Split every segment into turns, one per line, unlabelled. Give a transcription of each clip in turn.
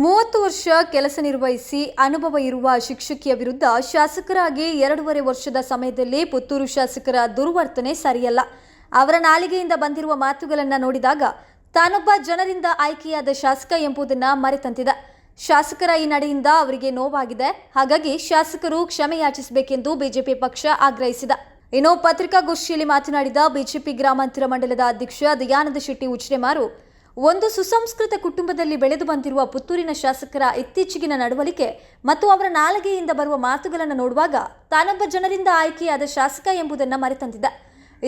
30 ವರ್ಷ ಕೆಲಸ ನಿರ್ವಹಿಸಿ ಅನುಭವ ಇರುವ ಶಿಕ್ಷಕಿಯ ವಿರುದ್ಧ ಶಾಸಕರಾಗಿ 2.5 ವರ್ಷದ ಸಮಯದಲ್ಲಿ ಪುತ್ತೂರು ಶಾಸಕರ ದುರ್ವರ್ತನೆ ಸರಿಯಲ್ಲ. ಅವರ ನಾಲಿಗೆಯಿಂದ ಬಂದಿರುವ ಮಾತುಗಳನ್ನು ನೋಡಿದಾಗ ತಾನೊಬ್ಬ ಜನರಿಂದ ಆಯ್ಕೆಯಾದ ಶಾಸಕ ಎಂಬುದನ್ನು ಮರೆತಂತಿದೆ. ಶಾಸಕರ ಈ ನಡೆಯಿಂದ ಅವರಿಗೆ ನೋವಾಗಿದೆ. ಹಾಗಾಗಿ ಶಾಸಕರು ಕ್ಷಮೆ ಯಾಚಿಸಬೇಕೆಂದು ಬಿಜೆಪಿ ಪಕ್ಷ ಆಗ್ರಹಿಸಿದೆ. ಇನ್ನು ಪತ್ರಿಕಾಗೋಷ್ಠಿಯಲ್ಲಿ ಮಾತನಾಡಿದ ಬಿಜೆಪಿ ಗ್ರಾಮಾಂತರ ಮಂಡಲದ ಅಧ್ಯಕ್ಷ ದಯಾನಂದ ಶೆಟ್ಟಿ ಉಚ್ರೆಮಾರು, ಒಂದು ಸುಸಂಸ್ಕೃತ ಕುಟುಂಬದಲ್ಲಿ ಬೆಳೆದು ಬಂದಿರುವ ಪುತ್ತೂರಿನ ಶಾಸಕರ ಇತ್ತೀಚೆಗಿನ ನಡವಳಿಕೆ ಮತ್ತು ಅವರ ನಾಲಿಗೆಯಿಂದ ಬರುವ ಮಾತುಗಳನ್ನು ನೋಡುವಾಗ ತಾನೊಬ್ಬ ಜನರಿಂದ ಆಯ್ಕೆಯಾದ ಶಾಸಕ ಎಂಬುದನ್ನು ಮರೆತಂತಿದೆ.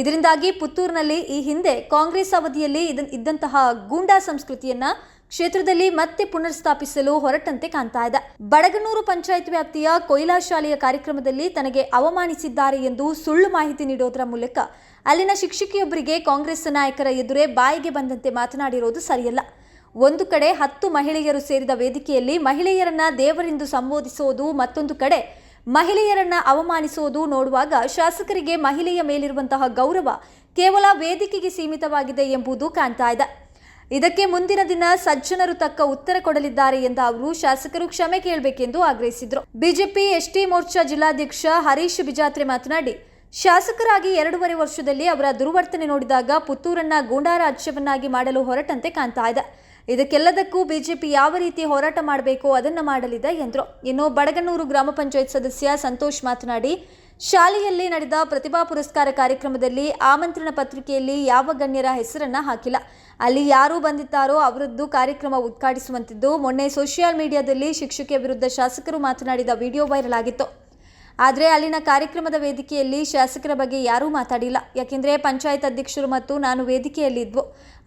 ಇದರಿಂದಾಗಿ ಪುತ್ತೂರಿನಲ್ಲಿ ಈ ಹಿಂದೆ ಕಾಂಗ್ರೆಸ್ ಅವಧಿಯಲ್ಲಿ ಇದ್ದಂತಹ ಗೂಂಡಾ ಸಂಸ್ಕೃತಿಯನ್ನ ಕ್ಷೇತ್ರದಲ್ಲಿ ಮತ್ತೆ ಪುನರ್ಸ್ಥಾಪಿಸಲು ಹೊರಟಂತೆ ಕಾಣ್ತಾ ಇದೆ. ಬಡಗನೂರು ಪಂಚಾಯತ್ ವ್ಯಾಪ್ತಿಯ ಕೊಯ್ಲಾ ಶಾಲೆಯ ಕಾರ್ಯಕ್ರಮದಲ್ಲಿ ತನಗೆ ಅವಮಾನಿಸಿದ್ದಾರೆ ಎಂದು ಸುಳ್ಳು ಮಾಹಿತಿ ನೀಡೋದರ ಮೂಲಕ ಅಲ್ಲಿನ ಶಿಕ್ಷಕಿಯೊಬ್ಬರಿಗೆ ಕಾಂಗ್ರೆಸ್ ನಾಯಕರ ಎದುರೇ ಬಾಯಿಗೆ ಬಂದಂತೆ ಮಾತನಾಡಿರೋದು ಸರಿಯಲ್ಲ. ಒಂದು ಕಡೆ 10 ಮಹಿಳೆಯರು ಸೇರಿದ ವೇದಿಕೆಯಲ್ಲಿ ಮಹಿಳೆಯರನ್ನ ದೇವರೆಂದು ಸಂಬೋಧಿಸುವುದು, ಮತ್ತೊಂದು ಕಡೆ ಮಹಿಳೆಯರನ್ನ ಅವಮಾನಿಸುವುದು ನೋಡುವಾಗ ಶಾಸಕರಿಗೆ ಮಹಿಳೆಯ ಮೇಲಿರುವಂತಹ ಗೌರವ ಕೇವಲ ವೇದಿಕೆಗೆ ಸೀಮಿತವಾಗಿದೆ ಎಂಬುದು ಕಾಣ್ತಾ ಇದೆ. ಇದಕ್ಕೆ ಮುಂದಿನ ದಿನ ಸಜ್ಜನರು ತಕ್ಕ ಉತ್ತರ ಕೊಡಲಿದ್ದಾರೆ ಎಂದ ಅವರು ಶಾಸಕರು ಕ್ಷಮೆ ಕೇಳಬೇಕೆಂದು ಆಗ್ರಹಿಸಿದರು. ಬಿಜೆಪಿ ಎಸ್ಟಿ ಮೋರ್ಚಾ ಜಿಲ್ಲಾಧ್ಯಕ್ಷ ಹರೀಶ್ ಬಿಜಾತ್ರೆ ಮಾತನಾಡಿ, ಶಾಸಕರಾಗಿ 2.5 ವರ್ಷದಲ್ಲಿ ಅವರ ದುರ್ವರ್ತನೆ ನೋಡಿದಾಗ ಪುತ್ತೂರನ್ನ ಗೂಂಡಾ ರಾಜ್ಯವನ್ನಾಗಿ ಮಾಡಲು ಹೊರಟಂತೆ ಕಾಣ್ತಾ ಇದೆ. ಇದಕ್ಕೆಲ್ಲದಕ್ಕೂ ಬಿಜೆಪಿ ಯಾವ ರೀತಿ ಹೋರಾಟ ಮಾಡಬೇಕು ಅದನ್ನು ಮಾಡಲಿದೆ ಎಂದರು. ಇನ್ನು ಬಡಗನೂರು ಗ್ರಾಮ ಪಂಚಾಯತ್ ಸದಸ್ಯ ಸಂತೋಷ್ ಮಾತನಾಡಿ, ಶಾಲೆಯಲ್ಲಿ ನಡೆದ ಪ್ರತಿಭಾ ಪುರಸ್ಕಾರ ಕಾರ್ಯಕ್ರಮದಲ್ಲಿ ಆಮಂತ್ರಣ ಪತ್ರಿಕೆಯಲ್ಲಿ ಯಾವ ಗಣ್ಯರ ಹೆಸರನ್ನ ಹಾಕಿಲ್ಲ. ಅಲ್ಲಿ ಯಾರು ಬಂದಿದ್ದಾರೋ ಅವರದ್ದು ಕಾರ್ಯಕ್ರಮ ಉದ್ಘಾಟಿಸುವಂತಿದ್ದು, ಮೊನ್ನೆ ಸೋಷಿಯಲ್ ಮೀಡಿಯಾದಲ್ಲಿ ಶಿಕ್ಷಕಿಯ ವಿರುದ್ಧ ಶಾಸಕರು ಮಾತನಾಡಿದ ವಿಡಿಯೋ ವೈರಲ್ ಆಗಿತ್ತು. ಆದರೆ ಅಲ್ಲಿನ ಕಾರ್ಯಕ್ರಮದ ವೇದಿಕೆಯಲ್ಲಿ ಶಾಸಕರ ಬಗ್ಗೆ ಯಾರೂ ಮಾತಾಡಿಲ್ಲ. ಯಾಕೆಂದರೆ ಪಂಚಾಯತ್ ಅಧ್ಯಕ್ಷರು ಮತ್ತು ನಾನು ವೇದಿಕೆಯಲ್ಲಿದ್ವು.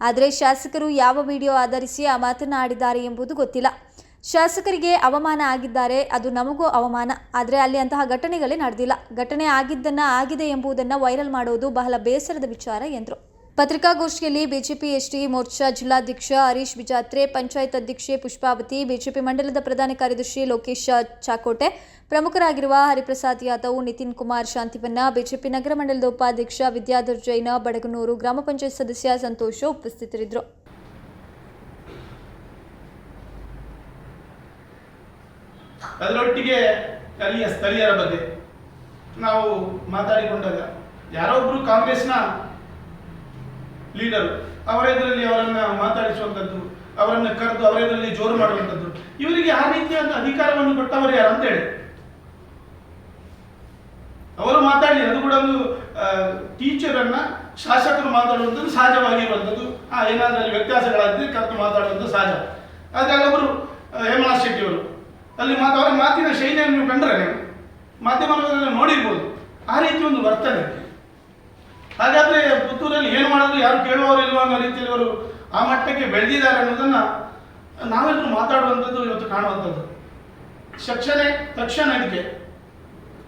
ಆದರೆ ಶಾಸಕರು ಯಾವ ವಿಡಿಯೋ ಆಧರಿಸಿ ಆ ಮಾತನ್ನು ಆಡಿದ್ದಾರೆ ಎಂಬುದು ಗೊತ್ತಿಲ್ಲ. ಶಾಸಕರಿಗೆ ಅವಮಾನ ಆಗಿದ್ದಾರೆ, ಅದು ನಮಗೂ ಅವಮಾನ. ಆದರೆ ಅಲ್ಲಿ ಅಂತಹ ಘಟನೆಗಳೇ ನಡೆದಿಲ್ಲ. ಘಟನೆ ಆಗಿದೆ ಎಂಬುದನ್ನು ವೈರಲ್ ಮಾಡೋದು ಬಹಳ ಬೇಸರದ ವಿಚಾರ ಎಂದರು. ಪತ್ರಿಕಾಗೋಷ್ಠಿಯಲ್ಲಿ ಬಿಜೆಪಿ ಎಸ್ಟಿ ಮೋರ್ಚಾ ಜಿಲ್ಲಾಧ್ಯಕ್ಷ ಹರೀಶ್ ಬಿಜಾತ್ರೆ, ಪಂಚಾಯತ್ ಅಧ್ಯಕ್ಷೆ ಪುಷ್ಪಾವತಿ, ಬಿಜೆಪಿ ಮಂಡಲದ ಪ್ರಧಾನ ಕಾರ್ಯದರ್ಶಿ ಲೋಕೇಶ್ ಚಾಕೋಟೆ, ಪ್ರಮುಖರಾಗಿರುವ ಹರಿಪ್ರಸಾದ್ ಯಾದವ್, ನಿತಿನ್ ಕುಮಾರ್ ಶಾಂತಿವನ್ನ, ಬಿಜೆಪಿ ನಗರ ಮಂಡಲದ ಉಪಾಧ್ಯಕ್ಷ ವಿದ್ಯಾಧರ್ ಜೈನ, ಬಡಗನೂರು ಗ್ರಾಮ ಪಂಚಾಯತ್ ಸದಸ್ಯ ಸಂತೋಷ ಉಪಸ್ಥಿತರಿದ್ದರು.
ಅದರೊಟ್ಟಿಗೆ ಅಲ್ಲಿಯ ಸ್ಥಳೀಯರ ಬಗ್ಗೆ ನಾವು ಮಾತಾಡಿಕೊಂಡಾಗ ಯಾರೊಬ್ಬರು ಕಾಂಗ್ರೆಸ್ನ ಲೀಡರ್ ಅವರೆದುರಲ್ಲಿ ಅವರನ್ನು ಮಾತಾಡಿಸುವಂಥದ್ದು, ಅವರನ್ನು ಕರೆದು ಅವರೆದುರಲ್ಲಿ ಜೋರು ಮಾಡುವಂಥದ್ದು, ಇವರಿಗೆ ಆ ರೀತಿಯಾದ ಅಧಿಕಾರವನ್ನು ಕೊಟ್ಟವರು ಯಾರು ಅಂತೇಳಿ ಅವರು ಮಾತಾಡಿ. ಅದು ಕೂಡ ಒಂದು ಟೀಚರನ್ನು ಶಾಸಕರು ಮಾತಾಡುವಂಥದ್ದು ಸಹಜವಾಗಿರುವಂಥದ್ದು. ಏನಾದರೂ ಅಲ್ಲಿ ವ್ಯತ್ಯಾಸಗಳಾದರೆ ಕರೆದು ಮಾತಾಡುವಂಥದ್ದು ಸಹಜ. ಆದರೆ ಅಲ್ಲೊಬ್ಬರು ಹೇಮನಾಥ್ ಶೆಟ್ಟಿಯವರು ಅಲ್ಲಿ ಅವರ ಮಾತಿನ ಶೈಲಿಯನ್ನು ನೀವು ಕಂಡ್ರೆ ಮಾಧ್ಯಮದಲ್ಲಿ ನೋಡಿರ್ಬೋದು. ಆ ರೀತಿ ಒಂದು ವರ್ತನೆ. ಹಾಗಾದರೆ ಪುತ್ತೂರಲ್ಲಿ ಏನು ಮಾಡೋದು ಯಾರು ಕೇಳುವವರಿಲ್ವ ಅನ್ನೋ ರೀತಿಯಲ್ಲಿ ಅವರು ಆ ಮಟ್ಟಕ್ಕೆ ಬೆಳೆದಿದ್ದಾರೆ ಅನ್ನೋದನ್ನು ನಾವೆಲ್ಲರೂ ಮಾತಾಡುವಂಥದ್ದು ಇವತ್ತು ಕಾಣುವಂಥದ್ದು. ತಕ್ಷಣ ಇದಕ್ಕೆ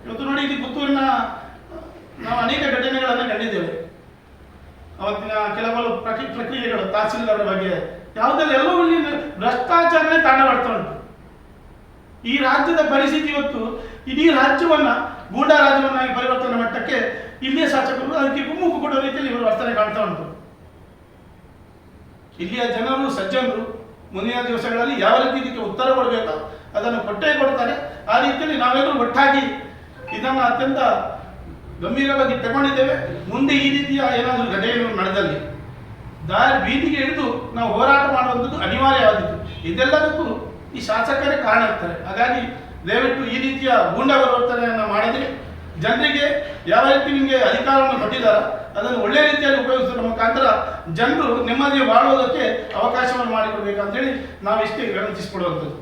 ಇವತ್ತು ನೋಡಿ, ಇದು ಪುತ್ತೂರಿನ ನಾವು ಅನೇಕ ಘಟನೆಗಳನ್ನು ಕಂಡಿದ್ದೇವೆ. ಅವತ್ತಿನ ಕೆಲವು ಪ್ರಕ್ರಿಯೆಗಳು ತಹಸೀಲ್ದಾರ್ ಬಗ್ಗೆ ಯಾವುದೆಲ್ಲ ಎಲ್ಲವೂ ಭ್ರಷ್ಟಾಚಾರನೇ ತಾಂಡವಾಡ್ತಾ ಉಂಟು. ಈ ರಾಜ್ಯದ ಪರಿಸ್ಥಿತಿ ಇವತ್ತು ಇಡೀ ರಾಜ್ಯವನ್ನ ಗೂಂಡಾ ರಾಜ್ಯವನ್ನಾಗಿ ಪರಿವರ್ತನೆ ಮಟ್ಟಕ್ಕೆ ಇಲ್ಲಿಯ ಶಾಸಕರು ಅದಕ್ಕೆ ಕುಮ್ಮುಖ ಕೊಡುವ ರೀತಿಯಲ್ಲಿ ಇವರು ವರ್ತನೆ ಕಾಣ್ತಾ ಉಂಟು. ಇಲ್ಲಿಯ ಜನರು ಸಜ್ಜನರು ಮುಂದಿನ ದಿವಸಗಳಲ್ಲಿ ಯಾವ ರೀತಿ ಇದಕ್ಕೆ ಉತ್ತರ ಕೊಡಬೇಕೋ ಅದನ್ನು ಕೊಟ್ಟೇ ಕೊಡ್ತಾರೆ. ಆ ರೀತಿಯಲ್ಲಿ ನಾವೆಲ್ಲರೂ ಒಟ್ಟಾಗಿ ಇದನ್ನು ಅತ್ಯಂತ ಗಂಭೀರವಾಗಿ ತಗೊಂಡಿದ್ದೇವೆ. ಮುಂದೆ ಈ ರೀತಿಯ ಏನಾದರೂ ಘಟನೆಗಳು ನಡೆದಲ್ಲಿ ಬೀದಿಗೆ ಹಿಡಿದು ನಾವು ಹೋರಾಟ ಮಾಡುವಂಥದ್ದು ಅನಿವಾರ್ಯವಾದದ್ದು. ಇದೆಲ್ಲದಕ್ಕೂ ಈ ಶಾಸಕರೇ ಕಾರಣ ಇರ್ತಾರೆ. ಹಾಗಾಗಿ ದಯವಿಟ್ಟು ಈ ರೀತಿಯ ಗೂಂಡಾ ಪರಿವರ್ತನೆಯನ್ನು ಮಾಡದೆ ಜನರಿಗೆ ಯಾವ ರೀತಿ ನಿಮಗೆ ಅಧಿಕಾರವನ್ನು ಕೊಟ್ಟಿದ್ದಾರೆ ಅದನ್ನು ಒಳ್ಳೆಯ ರೀತಿಯಲ್ಲಿ ಉಪಯೋಗಿಸುವ ಮುಖಾಂತರ ಜನರು ನೆಮ್ಮದಿಯ ಬಾಳುವುದಕ್ಕೆ ಅವಕಾಶವನ್ನು ಮಾಡಿಕೊಡ್ಬೇಕಂತೇಳಿ ನಾವಿಷ್ಟೇ ವಿನಂತಿಸಿಕೊಡುವಂಥದ್ದು.